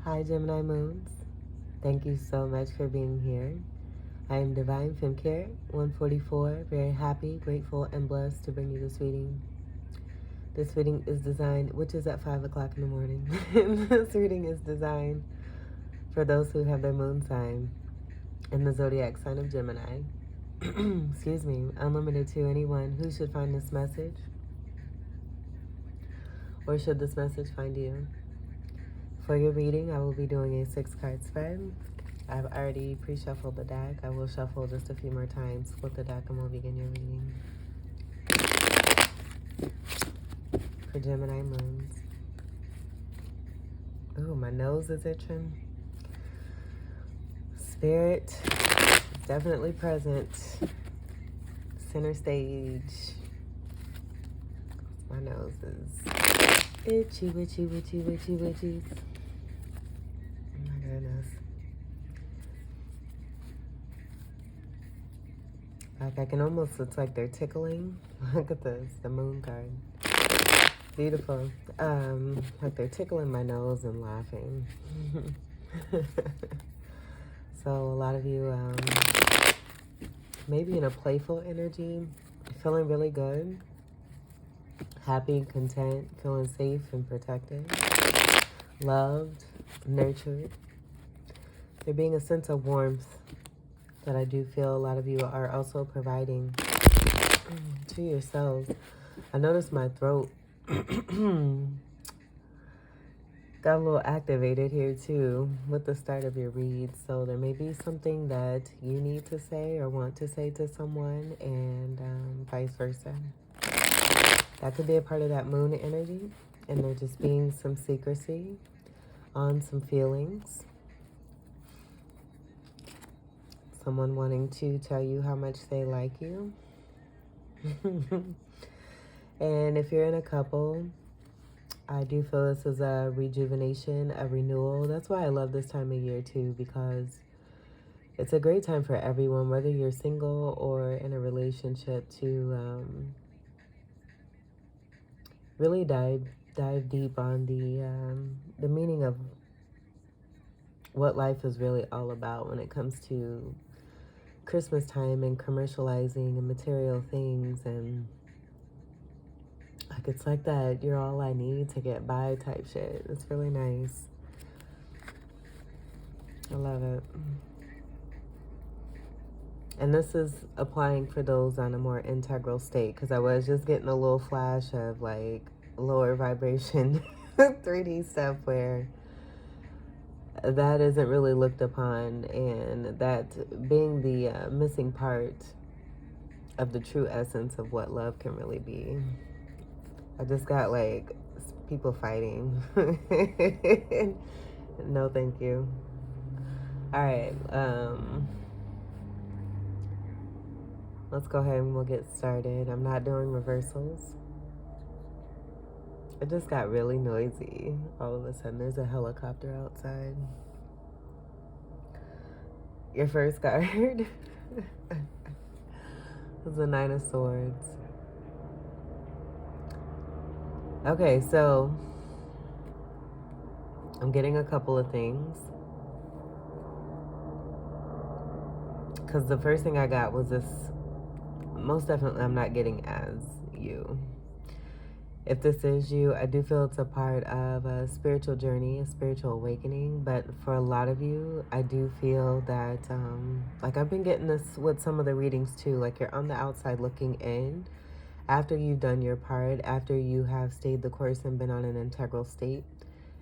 Hi, Gemini Moons. Thank you so much for being here. I am Divine Femcare 144. Very happy, grateful, and blessed to bring you this reading. This reading is designed, which is at 5 o'clock in the morning. This reading is designed for those who have their moon sign in the zodiac sign of Gemini. Excuse me, unlimited to anyone who should find this message, or should this message find you. For your reading, I will be doing a 6-card spread. I've already pre-shuffled the deck. I will shuffle just a few more times, flip the deck, and we'll begin your reading. For Gemini Moons. Ooh, my nose is itching. Spirit is definitely present. Center stage. My nose is itchy, witchy, witchy, witchy, witchy. Oh my goodness. Like I can almost, it's like they're tickling. Look at this, the moon card. Beautiful. Like they're tickling my nose and laughing. So a lot of you, maybe in a playful energy, feeling really good, happy, content, feeling safe and protected, loved, nurtured. There being a sense of warmth that I do feel a lot of you are also providing to yourselves. I noticed my throat got a little activated here too with the start of your read. So there may be something that you need to say or want to say to someone, and vice versa. That could be a part of that moon energy, and there just being some secrecy on some feelings. Someone wanting to tell you how much they like you. And if you're in a couple, I do feel this is a rejuvenation, a renewal. That's why I love this time of year too, because it's a great time for everyone, whether you're single or in a relationship, to really dive deep on the meaning of what life is really all about when it comes to Christmas time and commercializing and material things, and like it's like that you're all I need to get by type shit. It's really nice. I love it. And this is applying for those on a more integral state, because I was just getting a little flash of like lower vibration 3D stuff where that isn't really looked upon, and that being the missing part of the true essence of what love can really be. I just got like people fighting. No, thank you. All right. Let's go ahead and we'll get started. I'm not doing reversals. It just got really noisy. All of a sudden, there's a helicopter outside. Your first card is the 9 of Swords. Okay, so I'm getting a couple of things. Because the first thing I got was this, most definitely I'm not getting as you. If this is you, I do feel it's a part of a spiritual journey, a spiritual awakening. But for a lot of you, I do feel that, like I've been getting this with some of the readings too, like you're on the outside looking in after you've done your part, after you have stayed the course and been on an integral state.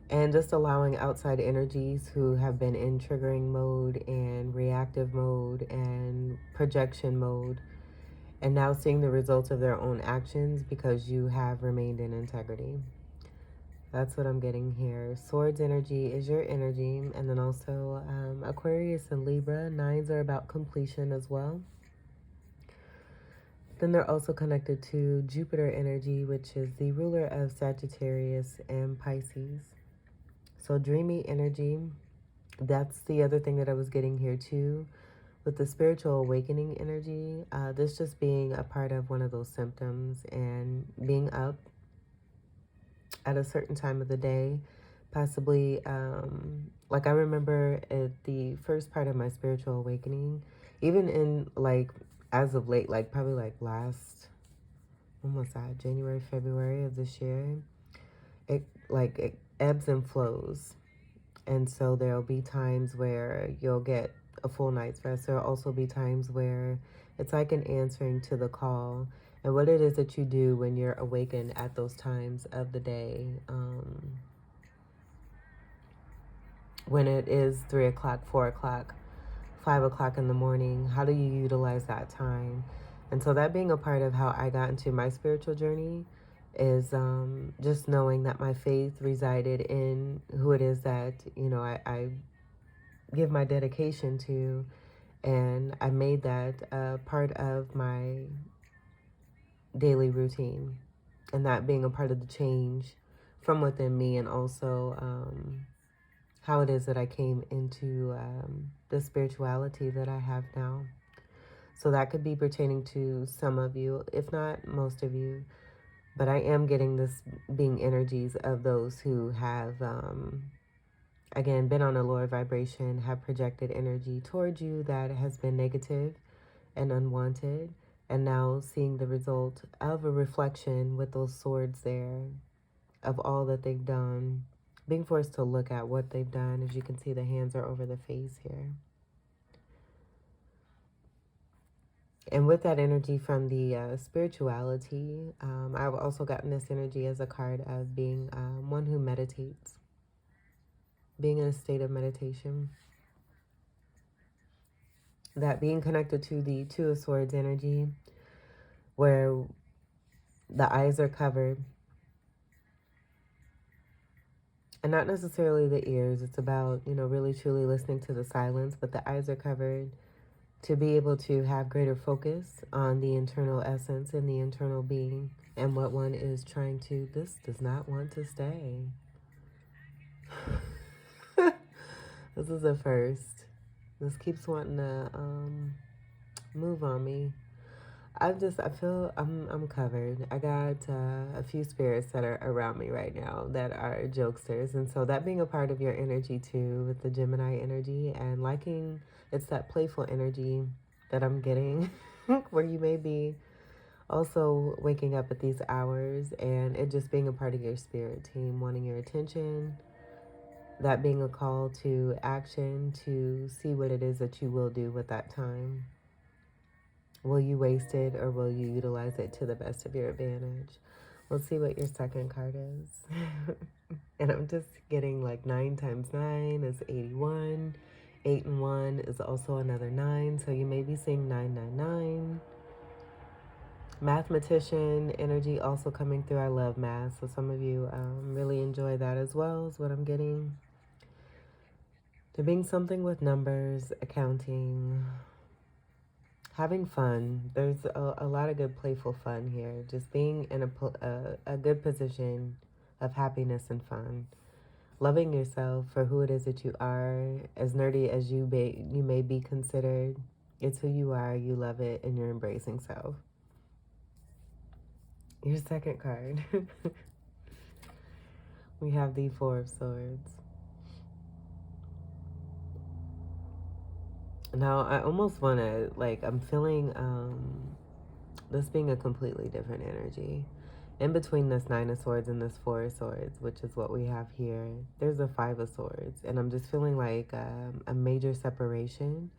And just allowing outside energies who have been in triggering mode and reactive mode and projection mode, and now seeing the results of their own actions because you have remained in integrity. That's what I'm getting here. Swords energy is your energy. And then also Aquarius and Libra. 9s are about completion as well. Then they're also connected to Jupiter energy, which is the ruler of Sagittarius and Pisces. So dreamy energy. That's the other thing that I was getting here too. With the spiritual awakening energy, this just being a part of one of those symptoms, and being up at a certain time of the day, Possibly, like I remember at the first part of my spiritual awakening, even in like as of late, like probably like last, when was that, January, February of this year, it ebbs and flows. And so there'll be times where you'll get a full night's rest. There'll also be times where it's like an answering to the call and what it is that you do when you're awakened at those times of the day. When it is 3 o'clock, 4 o'clock, 5 o'clock in the morning, how do you utilize that time? And so that being a part of how I got into my spiritual journey is just knowing that my faith resided in who it is that, I give my dedication to. And I made that part of my daily routine. And that being a part of the change from within me, and also how it is that I came into the spirituality that I have now. So that could be pertaining to some of you, if not most of you. But I am getting this being energies of those who have, again, been on a lower vibration, have projected energy towards you that has been negative and unwanted. And now seeing the result of a reflection with those swords there, of all that they've done, being forced to look at what they've done. As you can see, the hands are over the face here. And with that energy from the spirituality, I've also gotten this energy as a card of being one who meditates, being in a state of meditation. That being connected to the Two of Swords energy, where the eyes are covered, and not necessarily the ears. It's about, really truly listening to the silence, but the eyes are covered to be able to have greater focus on the internal essence and the internal being and what one is trying to. This does not want to stay. This is a first. This keeps wanting to move on me. I feel I'm covered. I got a few spirits that are around me right now that are jokesters. And so that being a part of your energy too, with the Gemini energy, and liking, it's that playful energy that I'm getting where you may be also waking up at these hours and it just being a part of your spirit team, wanting your attention, that being a call to action to see what it is that you will do with that time. Will you waste it or will you utilize it to the best of your advantage? Let's see what your second card is. And I'm just getting like 9 times 9 is 81. 8 and 1 is also another 9. So you may be seeing 999. Mathematician energy also coming through. I love math. So some of you really enjoy that as well, is what I'm getting. There being something with numbers, accounting, having fun. There's a lot of good playful fun here. Just being in a good position of happiness and fun. Loving yourself for who it is that you are. As nerdy as you may be considered, it's who you are, you love it, and you're embracing self. Your second card. We have the Four of Swords. Now, I almost want to, I'm feeling this being a completely different energy. In between this Nine of Swords and this Four of Swords, which is what we have here, there's a Five of Swords. And I'm just feeling like a major separation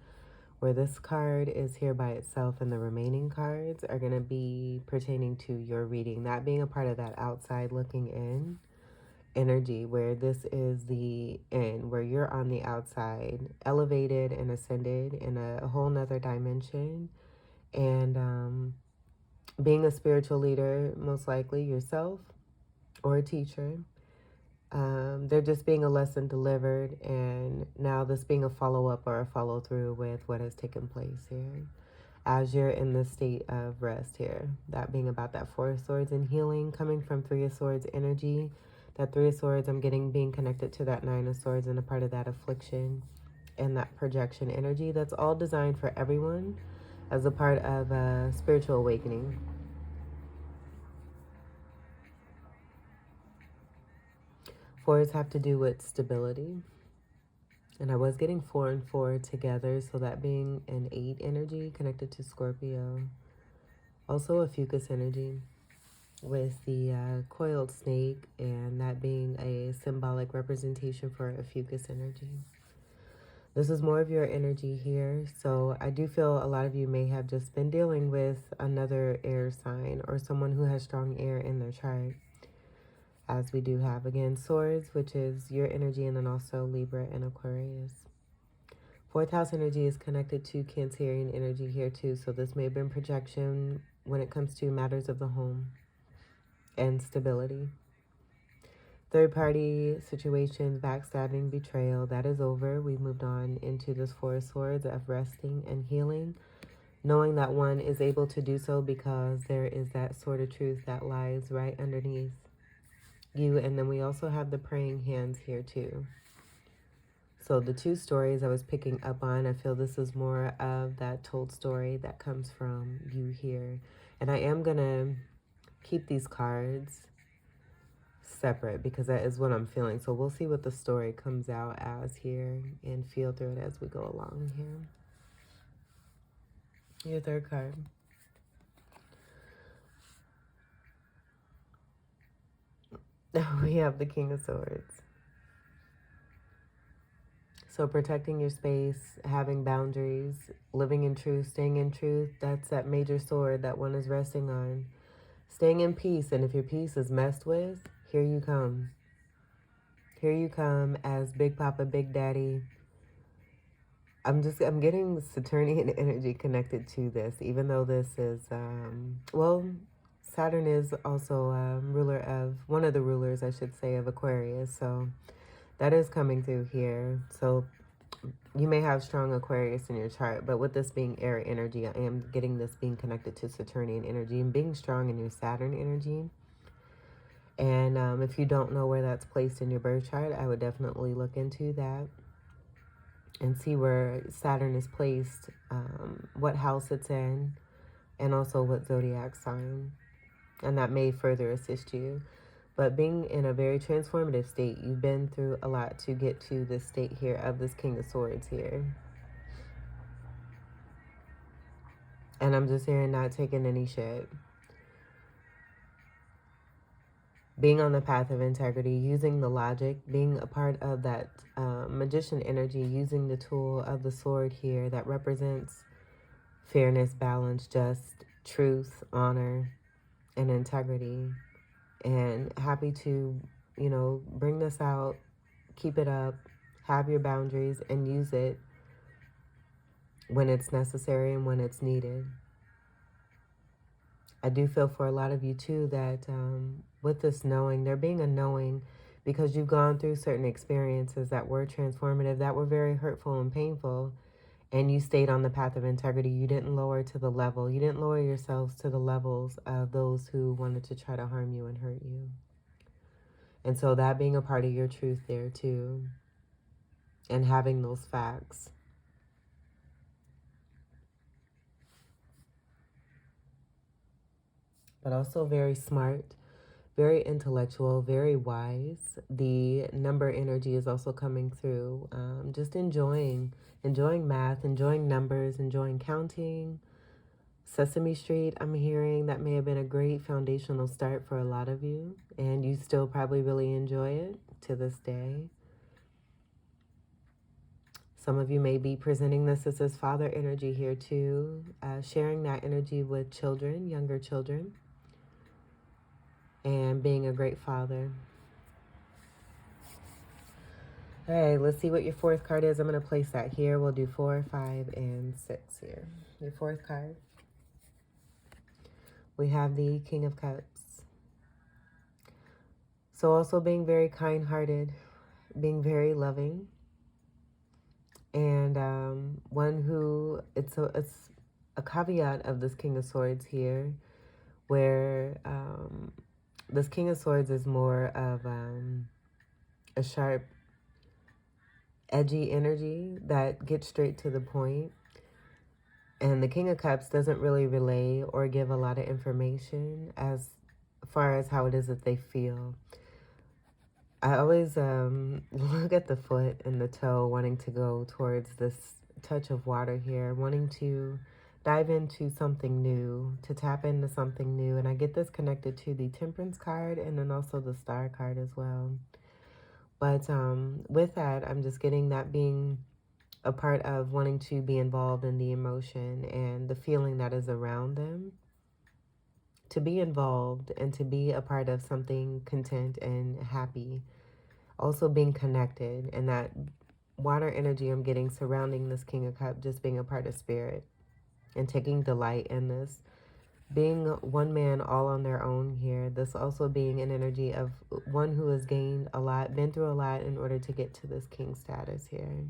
where this card is here by itself and the remaining cards are going to be pertaining to your reading. That being a part of that outside looking in energy, where this is the end, where you're on the outside, elevated and ascended in a whole nother dimension. And being a spiritual leader, most likely yourself or a teacher. There just being a lesson delivered, and now this being a follow-up or a follow-through with what has taken place here as you're in this state of rest here. That being about that Four of Swords and healing, coming from Three of Swords energy. That Three of Swords, I'm getting being connected to that Nine of Swords and a part of that affliction and that projection energy. That's all designed for everyone as a part of a spiritual awakening. Fours have to do with stability. And I was getting 4 and 4 together, so that being an 8 energy connected to Scorpio. Also a Fucus energy with the coiled snake, and that being a symbolic representation for a Fucus energy. This is more of your energy here, so I do feel a lot of you may have just been dealing with another air sign or someone who has strong air in their chart. As we do have, again, swords, which is your energy, and then also Libra and Aquarius. Fourth house energy is connected to Cancerian energy here too, so this may have been projection when it comes to matters of the home and stability. Third party situations, backstabbing, betrayal, that is over. We've moved on into this Four of Swords of resting and healing, knowing that one is able to do so because there is that sword of truth that lies right underneath you. And then we also have the praying hands here too. So the two stories I was picking up on, I feel this is more of that told story that comes from you here. And I am going to keep these cards separate because that is what I'm feeling. So we'll see what the story comes out as here and feel through it as we go along here. Your third card. We have the King of Swords. So protecting your space, having boundaries, living in truth, staying in truth, that's that major sword that one is resting on. Staying in peace, and if your peace is messed with, here you come. Here you come as Big Papa, Big Daddy. I'm getting Saturnian energy connected to this, even though this is, well, Saturn is also ruler of, one of the rulers, I should say, of Aquarius. So that is coming through here. So you may have strong Aquarius in your chart, but with this being air energy, I am getting this being connected to Saturnian energy and being strong in your Saturn energy. And if you don't know where that's placed in your birth chart, I would definitely look into that and see where Saturn is placed, what house it's in, and also what zodiac sign. And that may further assist you. But being in a very transformative state, you've been through a lot to get to this state here of this King of Swords here. And I'm just hearing not taking any shit. Being on the path of integrity, using the logic, being a part of that magician energy, using the tool of the sword here that represents fairness, balance, just, truth, honor, and integrity. And happy to, bring this out, keep it up, have your boundaries, and use it when it's necessary and when it's needed. I do feel for a lot of you too that with this knowing, there being a knowing because you've gone through certain experiences that were transformative, that were very hurtful and painful, and you stayed on the path of integrity. You didn't lower to the level. You didn't lower yourselves to the levels of those who wanted to try to harm you and hurt you. And so that being a part of your truth there too, and having those facts. But also very smart, very intellectual, very wise. The number energy is also coming through. Just enjoying math, enjoying numbers, enjoying counting. Sesame Street, I'm hearing that may have been a great foundational start for a lot of you. And you still probably really enjoy it to this day. Some of you may be presenting this as father energy here too. Sharing that energy with children, younger children. And being a great father. All right, let's see what your fourth card is. I'm going to place that here. We'll do 4, 5, and 6 here. Your fourth card. We have the King of Cups. So also being very kind-hearted, being very loving, and one who, it's a caveat of this King of Swords here, where this King of Swords is more of a sharp, edgy energy that gets straight to the point. And the King of Cups doesn't really relay or give a lot of information as far as how it is that they feel. I always look at the foot and the toe, wanting to go towards this touch of water here, wanting to dive into something new, to tap into something new. And I get this connected to the Temperance card and then also the Star card as well. But with that, I'm just getting that being a part of wanting to be involved in the emotion and the feeling that is around them. To be involved and to be a part of something content and happy. Also being connected, and that water energy I'm getting surrounding this King of Cups, just being a part of spirit and taking delight in this. Being one man all on their own here. This also being an energy of one who has gained a lot, been through a lot in order to get to this king status here.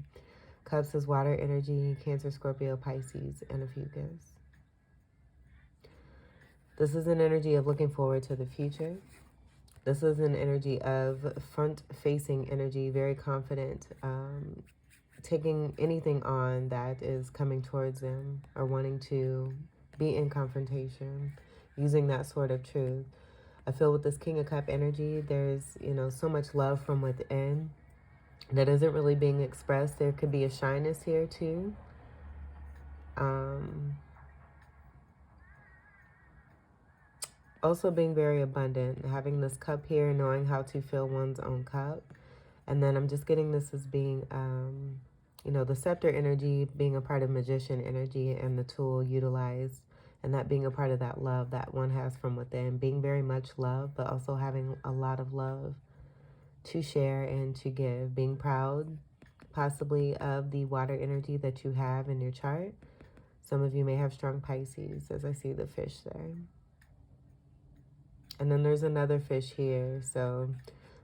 Cups is water energy, Cancer, Scorpio, Pisces, and a few gifts. This is an energy of looking forward to the future. This is an energy of front-facing energy, very confident, taking anything on that is coming towards them or wanting to be in confrontation, using that sort of truth. I feel with this King of Cup energy, there's, so much love from within that isn't really being expressed. There could be a shyness here too. Also being very abundant, having this cup here, knowing how to fill one's own cup. And then I'm just getting this as being, the scepter energy, being a part of magician energy and the tool utilized, and that being a part of that love that one has from within, being very much love, but also having a lot of love to share and to give, being proud possibly of the water energy that you have in your chart. Some of you may have strong Pisces, as I see the fish there. And then there's another fish here, so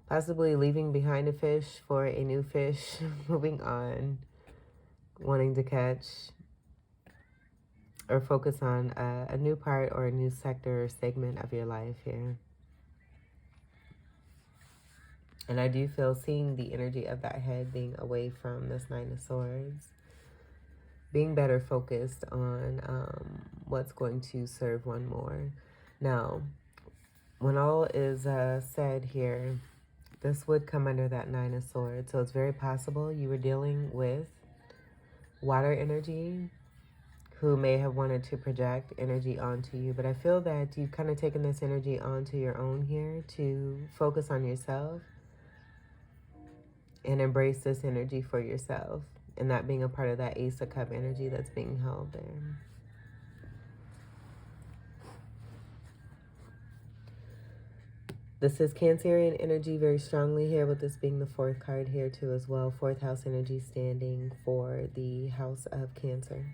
possibly leaving behind a fish for a new fish, moving on, wanting to catch or focus on a new part or a new sector or segment of your life here. And I do feel seeing the energy of that head being away from this Nine of Swords, being better focused on what's going to serve one more. Now, when all is said here, this would come under that Nine of Swords. So it's very possible you were dealing with water energy who may have wanted to project energy onto you. But I feel that you've kind of taken this energy onto your own here to focus on yourself and embrace this energy for yourself. And that being a part of that Ace of Cup energy that's being held there. This is Cancerian energy very strongly here, with this being the fourth card here too as well. Fourth house energy standing for the house of Cancer.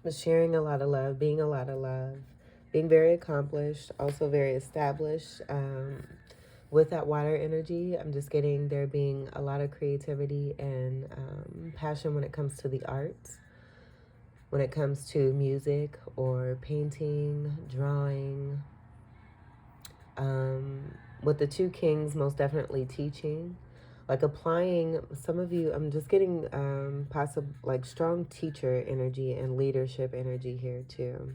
But sharing a lot of love, being a lot of love, being very accomplished, also very established. With that water energy, I'm just getting there being a lot of creativity and passion when it comes to the arts. When it comes to music or painting, drawing. With the two kings, most definitely teaching. Like applying, some of you, I'm just getting like strong teacher energy and leadership energy here too.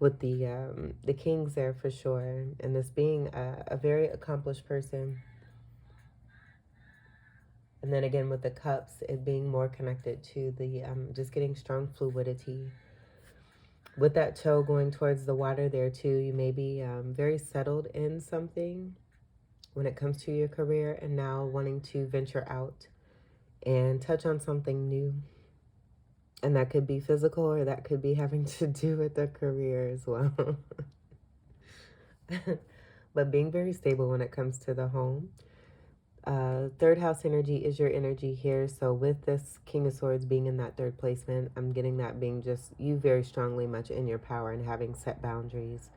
With the kings there for sure. And this being a very accomplished person. And then again with the cups, it being more connected to the just getting strong fluidity. With that toe going towards the water there too, you may be very settled in something when it comes to your career, and now wanting to venture out and touch on something new. And that could be physical, or that could be having to do with the career as well. But being very stable when it comes to the home. Third house energy is your energy here. So with this King of Swords being in that third placement, I'm getting that being just you very strongly much in your power and having set boundaries.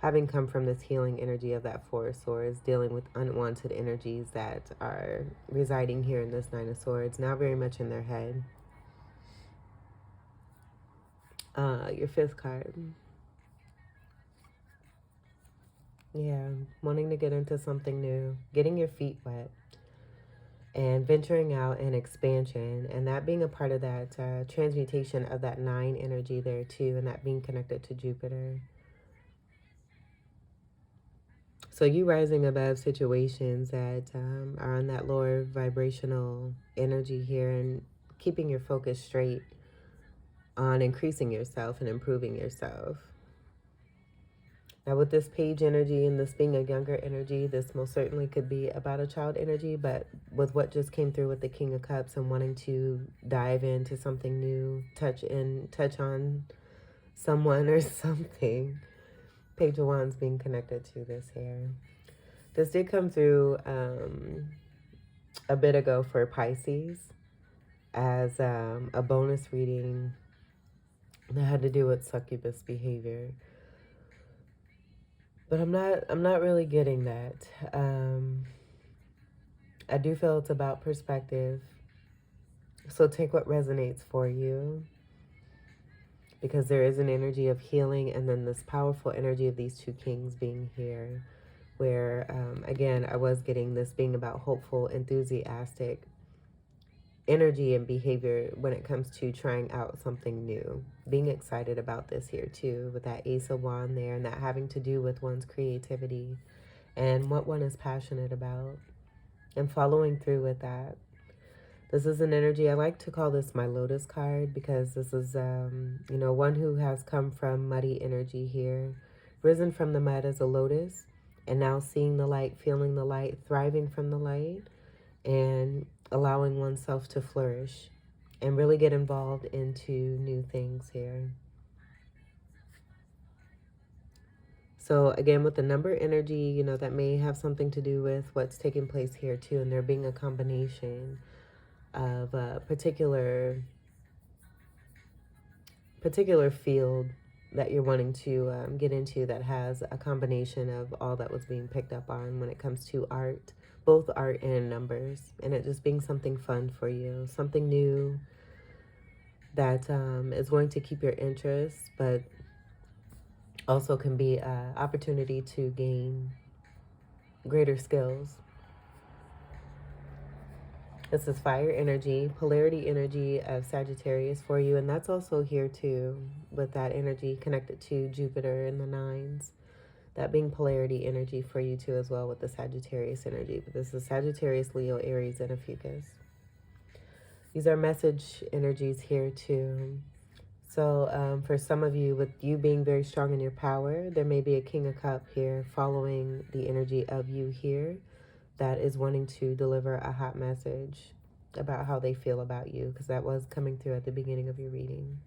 Having come from this healing energy of that Four of Swords, dealing with unwanted energies that are residing here in this Nine of Swords, now very much in their head. Your fifth card. Yeah, wanting to get into something new, getting your feet wet. and venturing out and expansion, and that being a part of that transmutation of that 9 energy there too, and that being connected to Jupiter. So you rising above situations that are on that lower vibrational energy here, and keeping your focus straight on increasing yourself and improving yourself. Now with this page energy and this being a younger energy, this most certainly could be about a child energy, but with what just came through with the King of Cups and wanting to dive into something new, touch on someone or something, Page of Wands being connected to this here. This did come through a bit ago for Pisces as a bonus reading that had to do with succubus behavior. But I'm not really getting that. I do feel it's about perspective. So take what resonates for you, because there is an energy of healing, and then this powerful energy of these two kings being here, where again, I was getting this being about hopeful, enthusiastic energy and behavior when it comes to trying out something new, being excited about this here too, with that Ace of Wands there, and that having to do with one's creativity and what one is passionate about, and following through with that. This is an energy, I like to call this my lotus card, because this is, one who has come from muddy energy here, risen from the mud as a lotus, and now seeing the light, feeling the light, thriving from the light, and allowing oneself to flourish and really get involved into new things here. So again, with the number energy, that may have something to do with what's taking place here too, and there being a combination of a particular field that you're wanting to get into, that has a combination of all that was being picked up on when it comes to art, both art and numbers, and it just being something fun for you, something new that is going to keep your interest, but also can be an opportunity to gain greater skills. This is fire energy, polarity energy of Sagittarius for you. And that's also here too, with that energy connected to Jupiter in the 9s. That being polarity energy for you too as well, with the Sagittarius energy. But this is Sagittarius, Leo, Aries, and Ophiuchus. These are message energies here too. So for some of you, with you being very strong in your power, there may be a King of Cups here following the energy of you here, that is wanting to deliver a hot message about how they feel about you, because that was coming through at the beginning of your reading.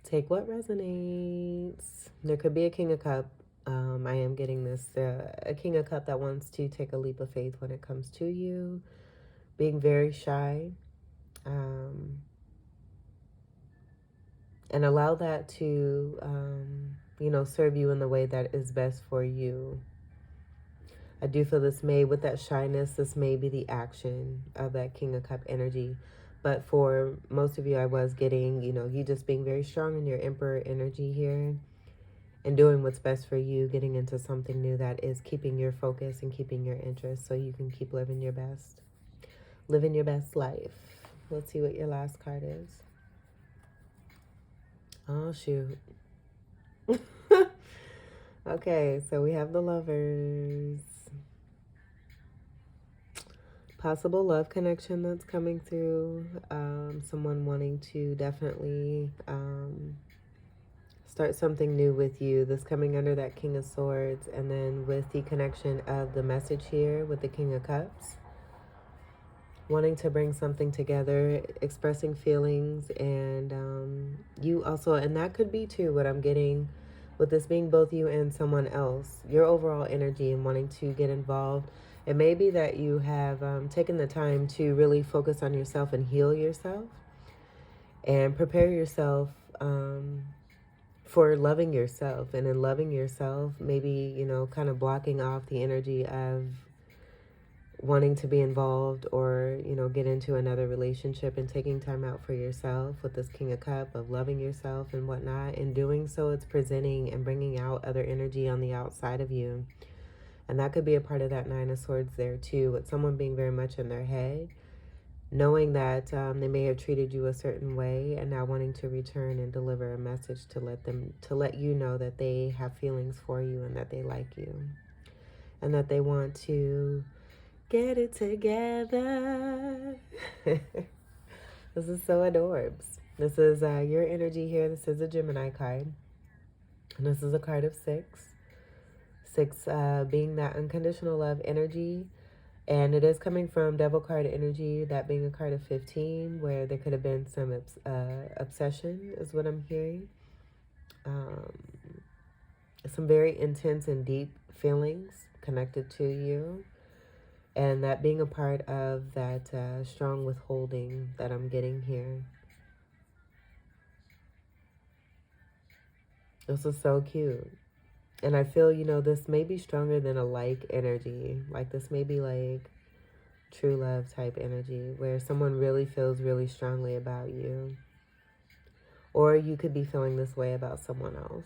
Take what resonates. There could be a King of Cups. I am getting this. A King of Cups that wants to take a leap of faith when it comes to you. Being very shy. And allow that to, serve you in the way that is best for you. I do feel this may, with that shyness, this may be the action of that King of Cups energy. But for most of you, I was getting, you just being very strong in your Emperor energy here, and doing what's best for you, getting into something new that is keeping your focus and keeping your interest, so you can keep living your best life. Let's see what your last card is. Oh, shoot. Okay, so we have the Lovers. Possible love connection that's coming through. Someone wanting to definitely start something new with you. This coming under that King of Swords, and then with the connection of the message here with the King of Cups. Wanting to bring something together, expressing feelings, and you also, and that could be too what I'm getting with this being both you and someone else, your overall energy and wanting to get involved. It may be that you have taken the time to really focus on yourself and heal yourself and prepare yourself for loving yourself. And in loving yourself, maybe, kind of blocking off the energy of wanting to be involved or, get into another relationship, and taking time out for yourself with this King of Cups, of loving yourself and whatnot. In doing so, it's presenting and bringing out other energy on the outside of you. And that could be a part of that Nine of Swords there too, with someone being very much in their head, knowing that they may have treated you a certain way and now wanting to return and deliver a message to let you know that they have feelings for you and that they like you and that they want to get it together. This is so adorbs. This is your energy here. This is a Gemini card. And this is a card of 6. 6 being that unconditional love energy. And it is coming from Devil card energy, that being a card of 15, where there could have been some obsession, is what I'm hearing. Some very intense and deep feelings connected to you. And that being a part of that strong withholding that I'm getting here. This is so cute. And I feel, this may be stronger than a like energy. Like this may be like true love type energy where someone really feels really strongly about you. Or you could be feeling this way about someone else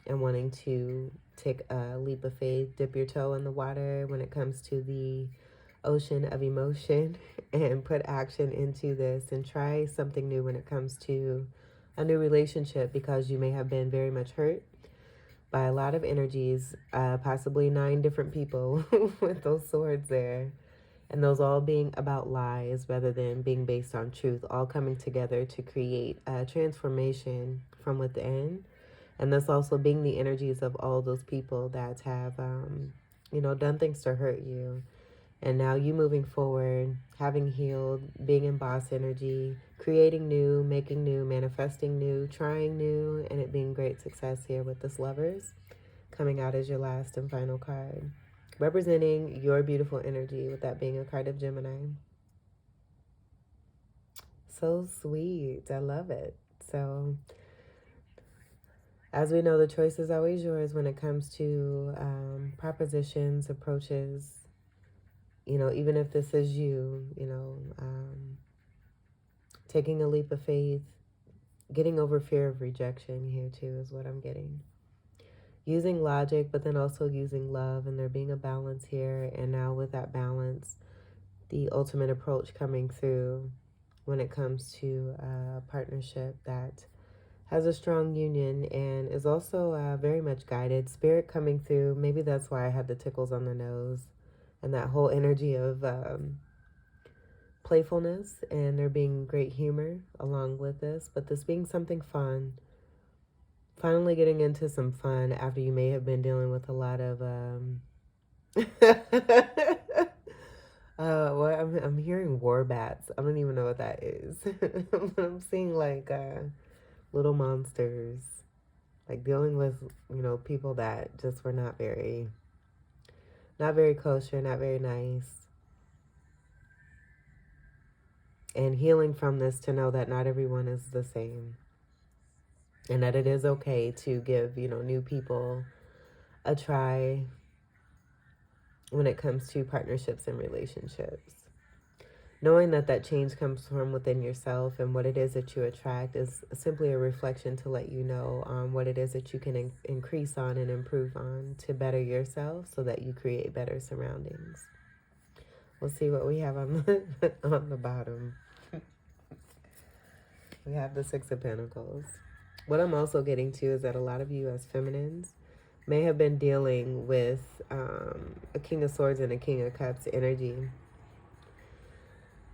and wanting to take a leap of faith, dip your toe in the water when it comes to the ocean of emotion and put action into this and try something new when it comes to a new relationship, because you may have been very much hurt by a lot of energies, possibly 9 different people with those swords there. And those all being about lies rather than being based on truth, all coming together to create a transformation from within. And this also being the energies of all those people that have, done things to hurt you. And now you moving forward, having healed, being in boss energy, creating new, making new, manifesting new, trying new, and it being great success here with this Lovers coming out as your last and final card, representing your beautiful energy, with that being a card of Gemini. So sweet. I love it. So as we know, the choice is always yours when it comes to propositions, approaches. Even if this is you, taking a leap of faith, getting over fear of rejection here too is what I'm getting. Using logic, but then also using love, and there being a balance here. And now with that balance, the ultimate approach coming through when it comes to a partnership that has a strong union and is also very much guided. Spirit coming through. Maybe that's why I had the tickles on the nose and that whole energy of playfulness, and there being great humor along with this, but this being something fun. Finally getting into some fun after you may have been dealing with a lot of what I'm hearing war bats. I don't even know what that is. I'm seeing like little monsters, like dealing with, people that just were not very kosher, not very nice. And healing from this to know that not everyone is the same. And that it is okay to give, new people a try when it comes to partnerships and relationships. Knowing that that change comes from within yourself, and what it is that you attract is simply a reflection to let you know what it is that you can increase on and improve on to better yourself so that you create better surroundings. We'll see what we have on the, on the bottom. We have the 6 of Pentacles. What I'm also getting to is that a lot of you as feminines may have been dealing with a King of Swords and a King of Cups energy,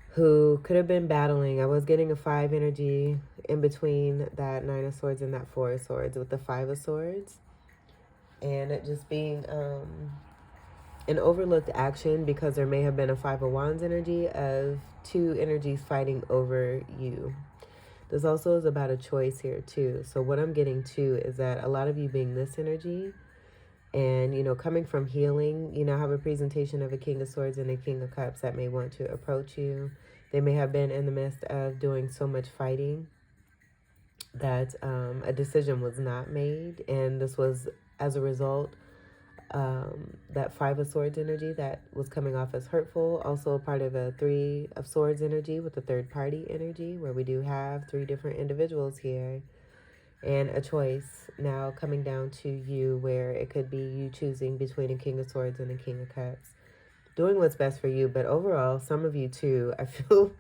who could have been battling. I was getting a 5 energy in between that 9 of Swords and that 4 of Swords with the 5 of Swords. And it just being an overlooked action, because there may have been a 5 of Wands energy of 2 energies fighting over you. This also is about a choice here too. So what I'm getting to is that a lot of you being this energy and, coming from healing, have a presentation of a King of Swords and a King of Cups that may want to approach you. They may have been in the midst of doing so much fighting that a decision was not made. And this was as a result, that 5 of Swords energy that was coming off as hurtful. Also a part of a 3 of Swords energy with the third party energy, where we do have 3 different individuals here. And a choice now coming down to you, where it could be you choosing between a King of Swords and a King of Cups. Doing what's best for you, but overall, some of you too, I feel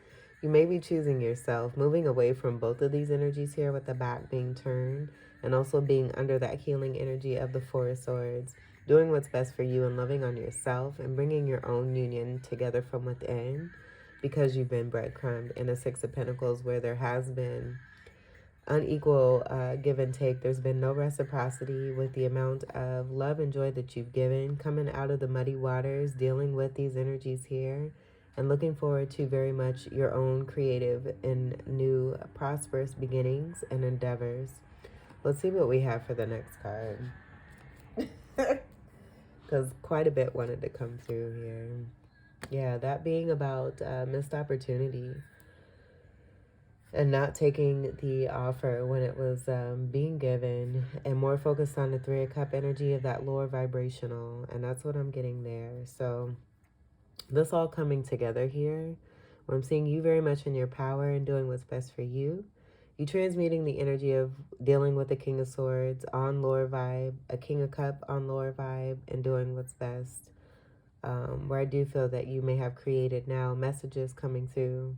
you may be choosing yourself, moving away from both of these energies here, with the back being turned and also being under that healing energy of the Four of Swords. Doing what's best for you and loving on yourself and bringing your own union together from within, because you've been breadcrumbed in a Six of Pentacles where there has been unequal give and take. There's been no reciprocity with the amount of love and joy that you've given, coming out of the muddy waters, dealing with these energies here, and looking forward to very much your own creative and new prosperous beginnings and endeavors. Let's see what we have for the next card, because quite a bit wanted to come through here. Yeah, that being about missed opportunity and not taking the offer when it was being given, and more focused on the Three of Cup energy of that lower vibrational. And that's what I'm getting there. So this all coming together here, where I'm seeing you very much in your power and doing what's best for you. You transmuting the energy of dealing with the King of Swords on lower vibe, a King of Cup on lower vibe, and doing what's best. Where I do feel that you may have created now messages coming through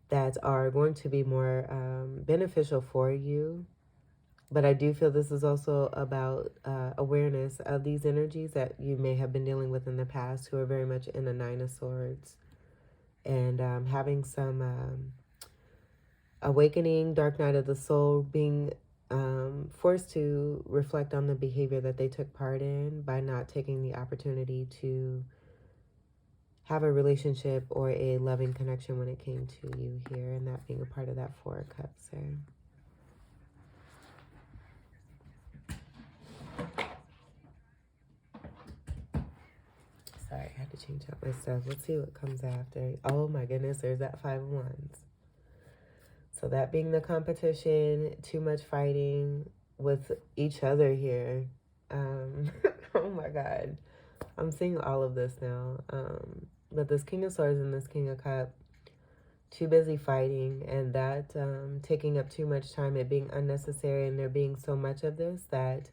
that are going to be more beneficial for you. But I do feel this is also about awareness of these energies that you may have been dealing with in the past, who are very much in the Nine of Swords, and having some awakening, dark night of the soul, being forced to reflect on the behavior that they took part in by not taking the opportunity to have a relationship or a loving connection when it came to you here, and that being a part of that Four of Cups there. Sorry, I had to change up my stuff. Let's see what comes after. Oh my goodness, there's that Five of Wands. So that being the competition, too much fighting with each other here. Oh my God. I'm seeing all of this now. But this King of Swords and this King of Cup, too busy fighting, and that taking up too much time, it being unnecessary, and there being so much of this that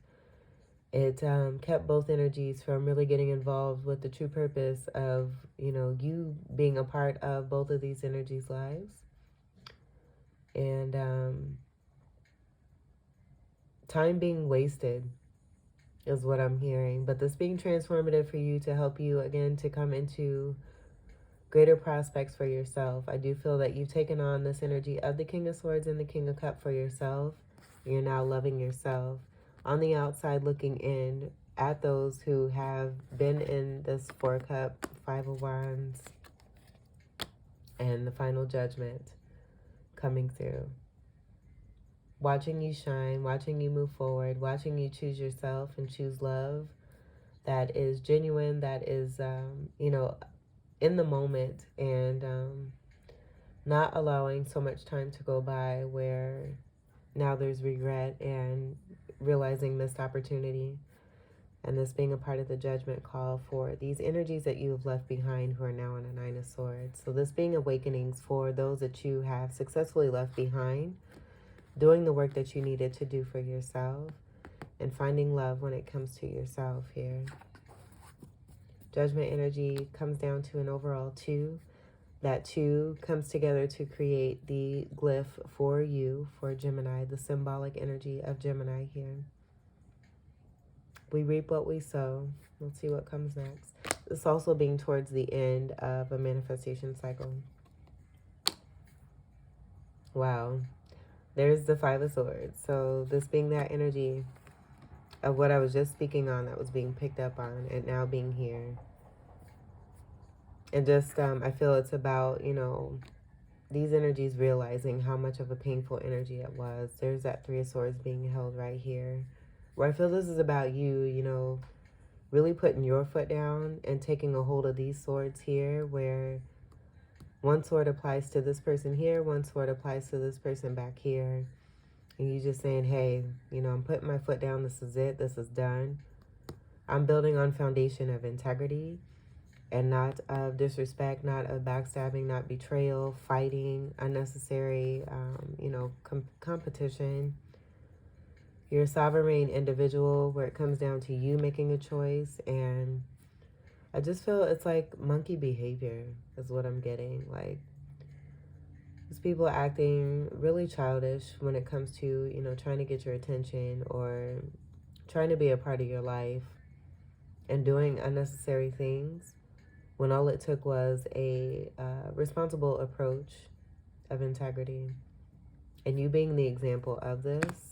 it kept both energies from really getting involved with the true purpose of, you being a part of both of these energies' lives. And time being wasted is what I'm hearing. But this being transformative for you, to help you, again, to come into greater prospects for yourself. I do feel that you've taken on this energy of the King of Swords and the King of Cups for yourself. You're now loving yourself. On the outside, looking in at those who have been in this Four Cup, Five of Wands, and the Final Judgment coming through. Watching you shine, watching you move forward, watching you choose yourself and choose love that is genuine, that is, in the moment, and not allowing so much time to go by where now there's regret and realizing missed opportunity. And this being a part of the judgment call for these energies that you have left behind, who are now in a Nine of Swords. So this being awakenings for those that you have successfully left behind, doing the work that you needed to do for yourself, and finding love when it comes to yourself here. Judgment energy comes down to an overall 2. That 2 comes together to create the glyph for you, for Gemini, the symbolic energy of Gemini here. We reap what we sow. Let's see what comes next. This also being towards the end of a manifestation cycle. Wow. There's the Five of Swords. So this being that energy of what I was just speaking on, that was being picked up on, and now being here. And just, I feel it's about, these energies realizing how much of a painful energy it was. There's that Three of Swords being held right here, where I feel this is about you, really putting your foot down and taking a hold of these swords here, where one sword applies to this person here, one sword applies to this person back here. And you just saying, hey, I'm putting my foot down. This is it. This is done. I'm building on foundation of integrity and not of disrespect, not of backstabbing, not betrayal, fighting, unnecessary, competition. You're a sovereign individual where it comes down to you making a choice. And I just feel it's like monkey behavior is what I'm getting. Like, it's people acting really childish when it comes to, trying to get your attention or trying to be a part of your life and doing unnecessary things when all it took was a responsible approach of integrity. And you being the example of this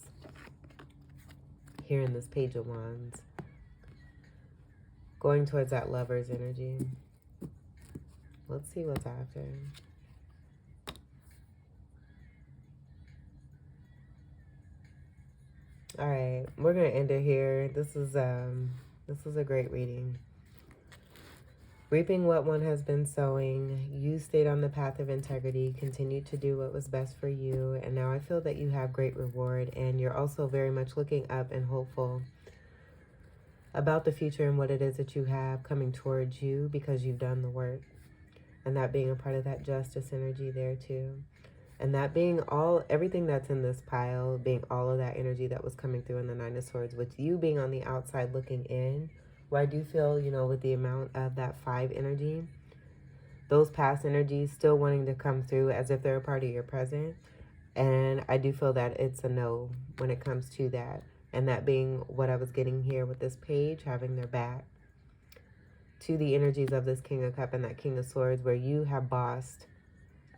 here in this Page of Wands, going towards that Lover's energy. Let's see what's after. All right, we're gonna end it here. This is a great reading. Reaping what one has been sowing, you stayed on the path of integrity, continued to do what was best for you, and now I feel that you have great reward, and you're also very much looking up and hopeful about the future and what it is that you have coming towards you because you've done the work, and that being a part of that justice energy there too. And that being everything that's in this pile, being all of that energy that was coming through in the Nine of Swords, with you being on the outside looking in, where I do feel, with the amount of that 5 energy, those past energies still wanting to come through as if they're a part of your present. And I do feel that it's a no when it comes to that. And that being what I was getting here with this page, having their back to the energies of this King of Cups and that King of Swords, where you have bossed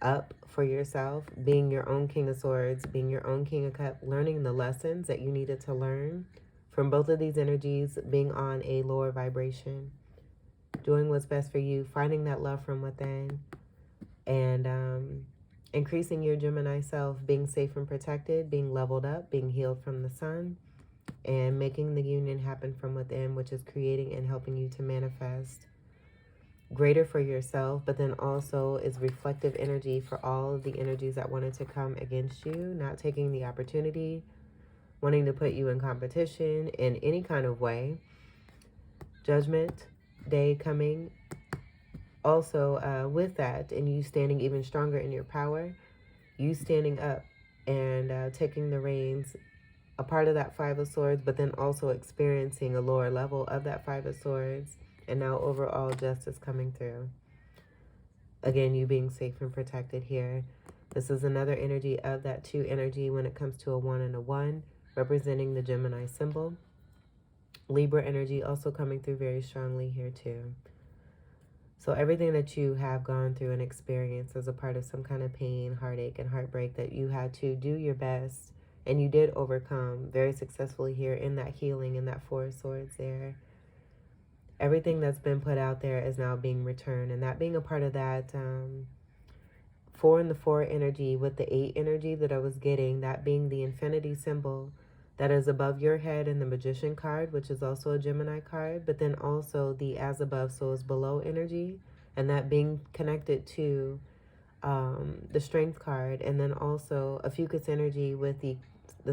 up for yourself, being your own King of Swords, being your own King of Cups, learning the lessons that you needed to learn from both of these energies, being on a lower vibration, doing what's best for you, finding that love from within, and increasing your Gemini self, being safe and protected, being leveled up, being healed from the sun, and making the union happen from within, which is creating and helping you to manifest greater for yourself, but then also is reflective energy for all of the energies that wanted to come against you, not taking the opportunity, wanting to put you in competition in any kind of way. Judgment Day coming also with that, and you standing even stronger in your power, you standing up and taking the reins, a part of that 5 of Swords, but then also experiencing a lower level of that 5 of Swords, and now overall justice coming through. Again, you being safe and protected here. This is another energy of that 2 energy when it comes to a 1 and a 1, representing the Gemini symbol. Libra energy also coming through very strongly here too. So everything that you have gone through and experienced as a part of some kind of pain, heartache, and heartbreak that you had to do your best, and you did overcome very successfully here in that healing, in that 4 of Swords there. Everything that's been put out there is now being returned, and that being a part of that 4 and the 4 energy with the 8 energy that I was getting, that being the infinity symbol that is above your head in the Magician card, which is also a Gemini card, but then also the as above, so is below energy, and that being connected to the Strength card, and then also a Fucus energy with the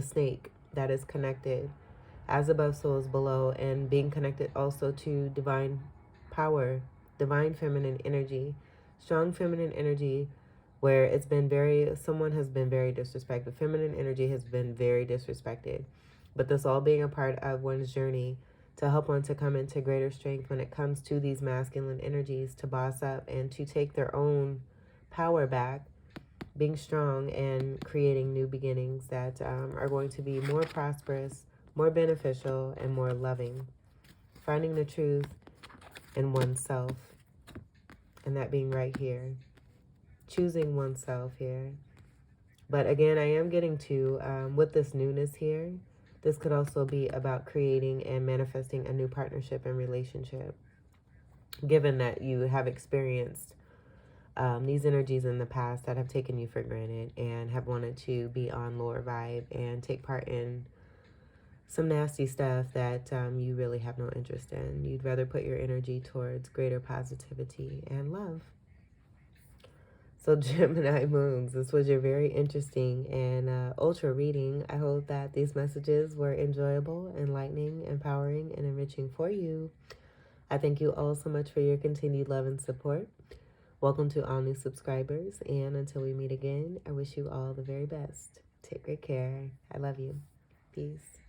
snake that is connected as above, so is below, and being connected also to divine power, divine feminine energy, strong feminine energy, where it's been someone has been very disrespected. Feminine energy has been very disrespected. But this all being a part of one's journey to help one to come into greater strength when it comes to these masculine energies, to boss up and to take their own power back, being strong and creating new beginnings that are going to be more prosperous, more beneficial, and more loving. Finding the truth in oneself, and that being right here. Choosing oneself here. But again, I am getting to, with this newness here, this could also be about creating and manifesting a new partnership and relationship. Given that you have experienced these energies in the past that have taken you for granted and have wanted to be on lower vibe and take part in some nasty stuff that you really have no interest in. You'd rather put your energy towards greater positivity and love. So Gemini moons, this was your very interesting and ultra reading. I hope that these messages were enjoyable, enlightening, empowering, and enriching for you. I thank you all so much for your continued love and support. Welcome to all new subscribers, and until we meet again, I wish you all the very best. Take great care. I love you. Peace.